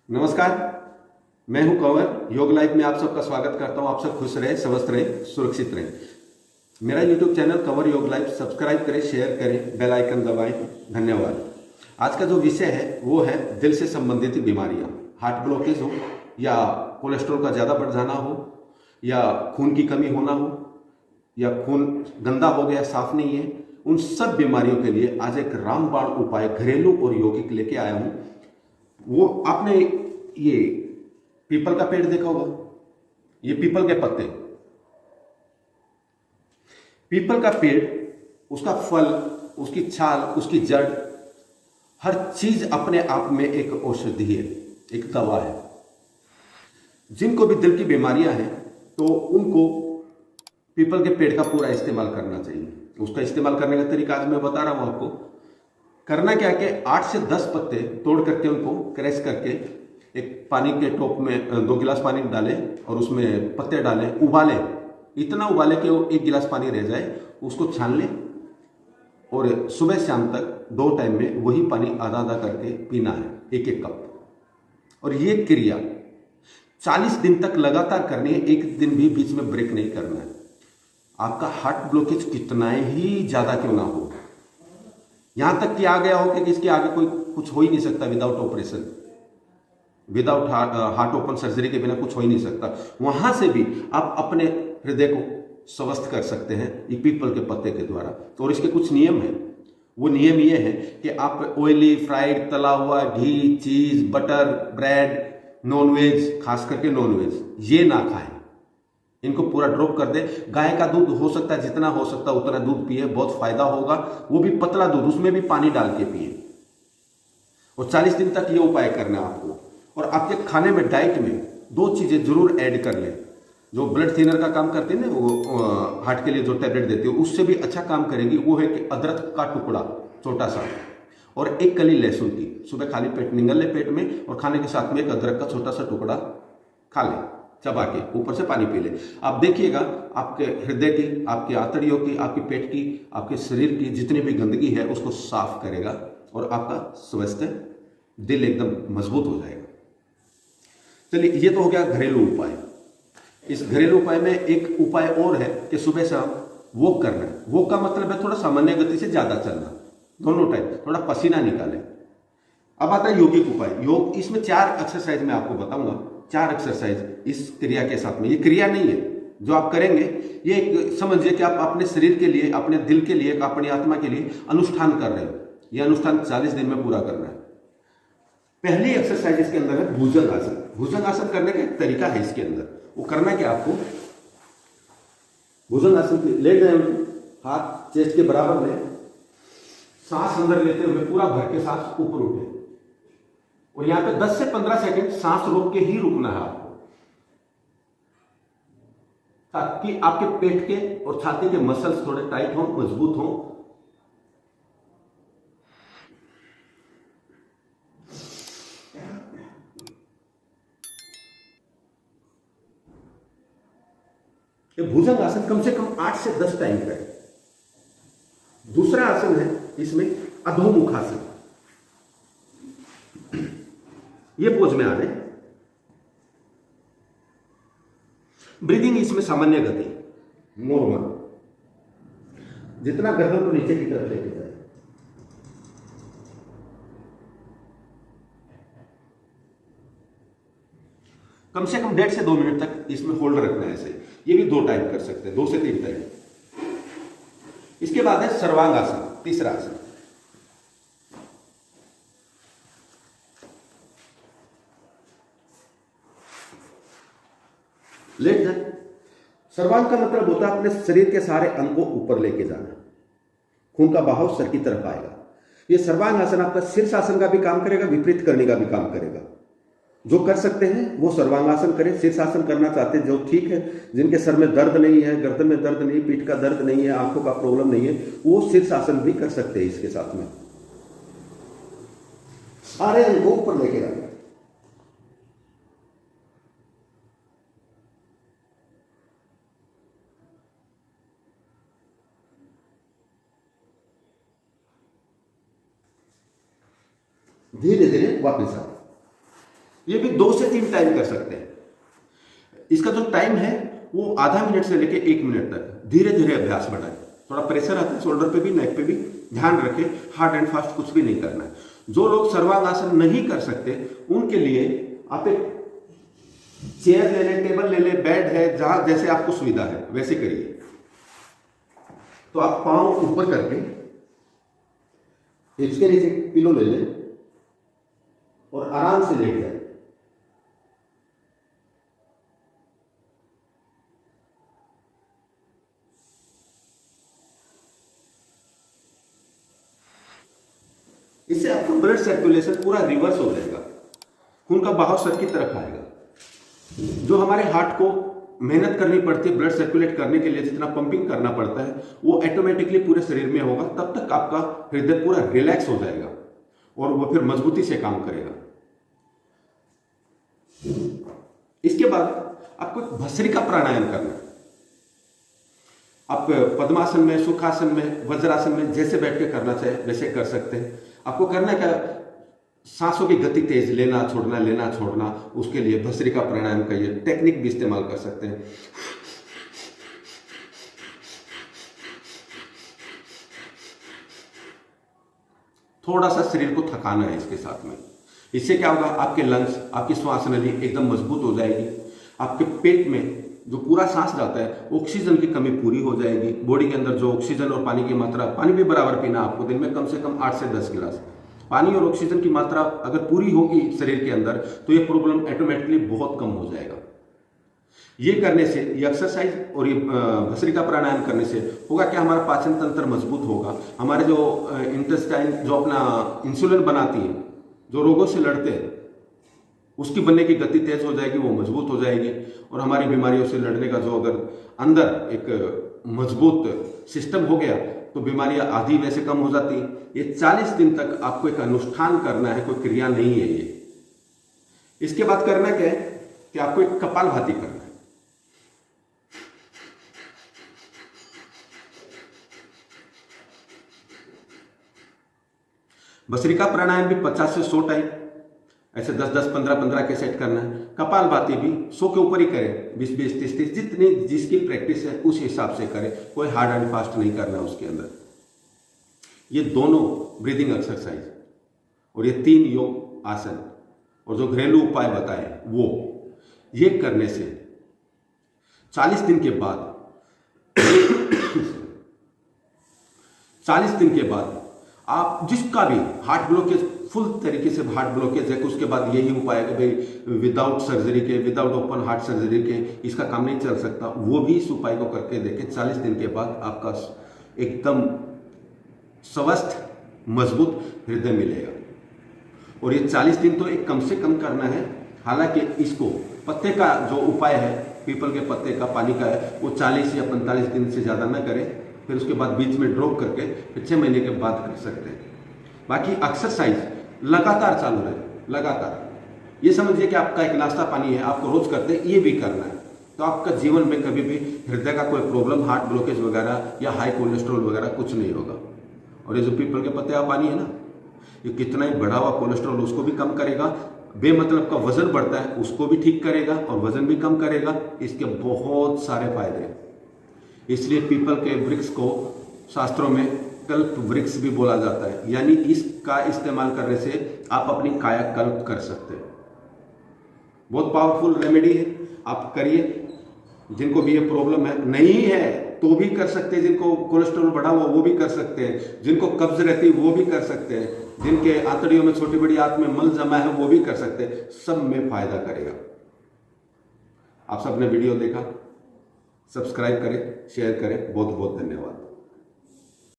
नमस्कार। मैं हूं कंवर। योग लाइफ में आप सबका स्वागत करता हूं। आप सब खुश रहे, स्वस्थ रहे, सुरक्षित रहें। मेरा यूट्यूब चैनल कंवर योग लाइफ सब्सक्राइब करें, शेयर करें, बेल आइकन दबाएं। धन्यवाद। आज का जो विषय है वो है दिल से संबंधित बीमारियां। हार्ट ब्लॉकेज हो या कोलेस्ट्रॉल का ज़्यादा बढ़ जाना हो या खून की कमी होना हो या खून गंदा हो गया, साफ नहीं है, उन सब बीमारियों के लिए आज एक रामबाण उपाय घरेलू और यौगिक लेके आया हूं। वो आपने ये पीपल का पेड़ देखा होगा, ये पीपल के पत्ते, पीपल का पेड़, उसका फल, उसकी छाल, उसकी जड़, हर चीज अपने आप में एक औषधि है, एक दवा है। जिनको भी दिल की बीमारियां हैं तो उनको पीपल के पेड़ का पूरा इस्तेमाल करना चाहिए। उसका इस्तेमाल करने का तरीका आज मैं बता रहा हूं आपको। करना क्या है कि 8 से 10 पत्ते तोड़ करके उनको क्रैश करके एक पानी के टोप में 2 गिलास पानी डालें और उसमें पत्ते डालें, उबालें, इतना उबालें कि वो 1 गिलास पानी रह जाए, उसको छान लें और सुबह शाम तक 2 टाइम में वही पानी आधा आधा करके पीना है, 1-1 कप। और ये क्रिया 40 दिन तक लगातार करनी है, एक दिन भी बीच में ब्रेक नहीं करना है। आपका हार्ट ब्लॉकेज कितना ही ज्यादा क्यों ना हो, यहां तक कि आ गया हो कि इसके आगे कोई कुछ हो ही नहीं सकता without operation, without heart open surgery के बिना कुछ हो ही नहीं सकता, वहां से भी आप अपने हृदय को स्वस्थ कर सकते हैं ये पीपल के पत्ते के द्वारा। और इसके कुछ नियम हैं। वो नियम ये है कि आप ऑयली, फ्राइड, तला हुआ घी, चीज, बटर, ब्रेड, नॉनवेज, खास करके नॉनवेज, ये ना खाएं, इनको पूरा ड्रॉप कर दे। गाय का दूध हो सकता है जितना हो सकता है उतना दूध पिए, बहुत फायदा होगा, वो भी पतला दूध, उसमें भी पानी डाल के पिए। और 40 दिन तक ये उपाय करना है आपको। और आपके खाने में, डाइट में 2 चीजें जरूर ऐड कर लें जो ब्लड थिनर का काम करते हैं ना, वो हार्ट के लिए जो टैबलेट देते हो उससे भी अच्छा काम करेगी। वो है कि अदरक का टुकड़ा छोटा सा और 1 कली लहसुन की, सुबह खाली पेट निगल ले पेट में, और खाने के साथ में एक अदरक का छोटा सा टुकड़ा खा ले, चबा के, ऊपर से पानी पी ले। आप देखिएगा आपके हृदय की, आपकी आंतड़ियों की, आपके पेट की, आपके शरीर की जितनी भी गंदगी है उसको साफ करेगा और आपका स्वस्थ दिल एकदम मजबूत हो जाएगा। चलिए, ये तो हो गया घरेलू उपाय। इस घरेलू उपाय में एक उपाय और है कि सुबह शाम वॉक करना है। वॉक का मतलब है थोड़ा सामान्य गति से ज्यादा चलना, दोनों टाइम थोड़ा पसीना निकालें। अब आता है यौगिक उपाय। योग, इसमें 4 एक्सरसाइज मैं आपको बताऊंगा, 4 एक्सरसाइज इस क्रिया के साथ में। ये क्रिया नहीं है जो आप करेंगे, ये समझिए कि आप अपने शरीर के लिए, अपने दिल के लिए, अपनी आत्मा के लिए अनुष्ठान कर रहे हो। यह अनुष्ठान 40 दिन में पूरा करना है। पहली एक्सरसाइज इसके अंदर है भुजंग आसन। भुजंग आसन करने का एक तरीका है इसके अंदर। वो करना क्या आपको, भुजंग आसन लेट जाए, हाथ चेस्ट के बराबर लें, सांस अंदर लेते हुए पूरा भर के सांस ऊपर उठे और यहां पे 10 से 15 सेकंड सांस रोक के ही रुकना है आपको, ताकि आपके पेट के और छाती के मसल्स थोड़े टाइट हों, मजबूत हों। ये भुजंग आसन कम से कम 8 से 10 टाइम करें। दूसरा आसन है इसमें अधोमुख आसन। ये पोज में आ जाए। ब्रीदिंग इसमें सामान्य गति, नॉर्मल, जितना गर्दन को नीचे की तरफ लेके जाए। कम से कम 1.5 से 2 मिनट तक इसमें होल्ड रखना है ऐसे। ये भी 2 टाइम कर सकते हैं, 2 से 3 टाइम। इसके बाद है सर्वांग आसन, तीसरा आसन। लेट जाए। सर्वांग का मतलब होता है अपने शरीर के सारे अंग को ऊपर लेके जाना, खून का बहाव सर की तरफ आएगा। ये सर्वांग आसन आपका शीर्षासन का भी काम करेगा, विपरीत करने का भी काम करेगा। जो कर सकते हैं वो सर्वांगासन करें। शीर्षासन करना चाहते हैं जो ठीक है, जिनके सर में दर्द नहीं है, गर्दन में दर्द नहीं, पीठ का दर्द नहीं है, आंखों का प्रॉब्लम नहीं है, वो शीर्षासन भी कर सकते हैं। इसके साथ में सारे अंग को ऊपर लेके आना। धीरे धीरे वापस आओ। ये भी 2 से 3 टाइम कर सकते हैं। इसका जो टाइम है वो आधा मिनट से लेके 1 मिनट तक धीरे धीरे अभ्यास बढ़ाएं। थोड़ा प्रेशर आता है शोल्डर पे भी, नेक पे भी, ध्यान रखें, हार्ड एंड फास्ट कुछ भी नहीं करना है। जो लोग सर्वांग आसन नहीं कर सकते उनके लिए आप एक चेयर ले लें, टेबल ले लें, बेड है, जहां जैसे आपको सुविधा है वैसे करिए। तो आप पांव ऊपर करके इसके नीचे पिलो ले लें और आराम से लेट जाए। इससे आपका ब्लड सर्कुलेशन पूरा रिवर्स हो जाएगा, खून का बहाव सर की तरफ आएगा। जो हमारे हार्ट को मेहनत करनी पड़ती है ब्लड सर्कुलेट करने के लिए, जितना पंपिंग करना पड़ता है वो ऑटोमेटिकली पूरे शरीर में होगा। तब तक आपका हृदय पूरा रिलैक्स हो जाएगा और वो फिर मजबूती से काम करेगा। इसके बाद आपको भस्त्रिका प्राणायाम करना है। आप पद्मासन में, सुखासन में, वज्रासन में जैसे बैठ के करना चाहे वैसे कर सकते हैं। आपको करना क्या, सांसों की गति तेज, लेना छोड़ना, लेना छोड़ना, उसके लिए भस्त्रिका प्राणायाम का ये टेक्निक भी इस्तेमाल कर सकते हैं। थोड़ा सा शरीर को थकाना है इसके साथ में। इससे क्या होगा, आपके लंग्स, आपकी श्वास नली एकदम मजबूत हो जाएगी। आपके पेट में जो पूरा सांस जाता है ऑक्सीजन की कमी पूरी हो जाएगी। बॉडी के अंदर जो ऑक्सीजन और पानी की मात्रा, पानी भी बराबर पीना आपको, दिन में कम से कम 8 से 10 गिलास पानी और ऑक्सीजन की मात्रा अगर पूरी होगी शरीर के अंदर तो ये प्रॉब्लम ऑटोमेटिकली बहुत कम हो जाएगा। ये करने से, ये एक्सरसाइज और ये भस्त्रिका प्राणायाम करने से होगा क्या, हमारा पाचन तंत्र मजबूत होगा। हमारे जो इंटेस्टाइन जो अपना इंसुलिन बनाती है, जो रोगों से लड़ते हैं, उसकी बनने की गति तेज हो जाएगी, वो मजबूत हो जाएगी। और हमारी बीमारियों से लड़ने का जो अगर अंदर एक मजबूत सिस्टम हो गया तो बीमारियां आधी वैसे कम हो जाती। ये 40 दिन तक आपको एक अनुष्ठान करना है, कोई क्रिया नहीं है ये। इसके बाद करना क्या है कि आपको एक कपालभाति करना है। भस्त्रिका प्राणायाम भी 50 से 100 टाइम, ऐसे 10-10, 15-15 के सेट करना है। कपालभाति भी 100 के ऊपर ही करें, 20-20, 30-30, जितनी जिसकी प्रैक्टिस है उस हिसाब से करें। कोई हार्ड एंड फास्ट नहीं करना उसके अंदर। ये दोनों ब्रीदिंग एक्सरसाइज और ये 3 योग आसन और जो घरेलू उपाय बताए वो, ये करने से 40 दिन के बाद 40 दिन के बाद आप जिसका भी हार्ट ब्लॉकेज, फुल तरीके से हार्ट ब्लॉकेज है, उसके बाद यही उपाय है कि भाई विदाउट सर्जरी के, विदाउट ओपन हार्ट सर्जरी के इसका काम नहीं चल सकता, वो भी इस उपाय को करके देखें। 40 दिन के बाद आपका एकदम स्वस्थ मजबूत हृदय मिलेगा। और ये 40 दिन तो एक कम से कम करना है। हालांकि इसको पत्ते का जो उपाय है, पीपल के पत्ते का, पानी का है, वो 40 या 45 दिन से ज़्यादा ना करें, फिर उसके बाद बीच में ड्रॉप करके फिर 6 महीने के बाद कर सकते हैं। बाकी एक्सरसाइज लगातार चालू रहे, लगातार। ये समझिए कि आपका एक नाश्ता पानी है, आपको रोज करते हैं, ये भी करना है, तो आपका जीवन में कभी भी हृदय का कोई प्रॉब्लम, हार्ट ब्लॉकेज वगैरह या हाई कोलेस्ट्रॉल वगैरह कुछ नहीं होगा। और ये जो पीपल के पत्ते का पानी है ना, ये कितना ही बढ़ा हुआ कोलेस्ट्रॉल उसको भी कम करेगा, बेमतलब का वजन बढ़ता है उसको भी ठीक करेगा और वजन भी कम करेगा। इसके बहुत सारे फायदे हैं। इसलिए पीपल के वृक्ष को शास्त्रों में कल्प वृक्ष भी बोला जाता है। यानी इसका इस्तेमाल करने से आप अपनी कायाकल्प कर सकते हैं। बहुत पावरफुल रेमेडी है, आप करिए। जिनको भी ये प्रॉब्लम है, नहीं है तो भी कर सकते हैं। जिनको कोलेस्ट्रॉल बढ़ा हुआ वो भी कर सकते हैं, जिनको कब्ज रहती है वो भी कर सकते हैं, जिनके आंतड़ियों में छोटी बड़ी आंत में मल जमा है वो भी कर सकते हैं। सब में फायदा करेगा। आप सबने वीडियो देखा, सब्सक्राइब करें, शेयर करें। बहुत बहुत धन्यवाद।